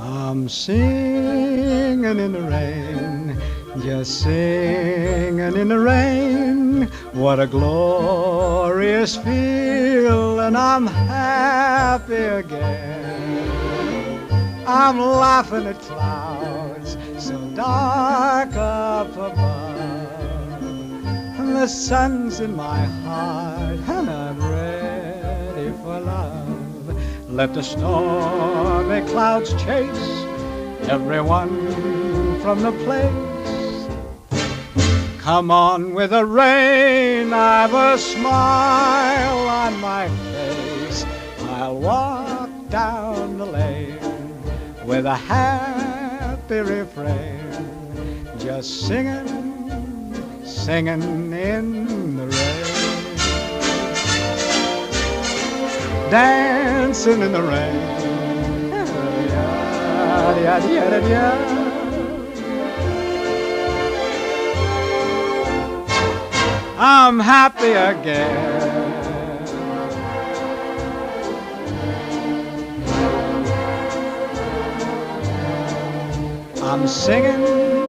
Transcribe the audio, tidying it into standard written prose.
I'm singing in the rain, just singing in the rain. What a glorious feeling, I'm happy again. I'm laughing at clouds so dark up above, and the sun's in my heart, and I'm ready for love. Let the stormy clouds chase everyone from the place. Come on with the rain, I've a smile on my face. I'll walk down the lane with a happy refrain, just singing, singing in the rain. Dancing in the rain. I'm happy again. I'm singing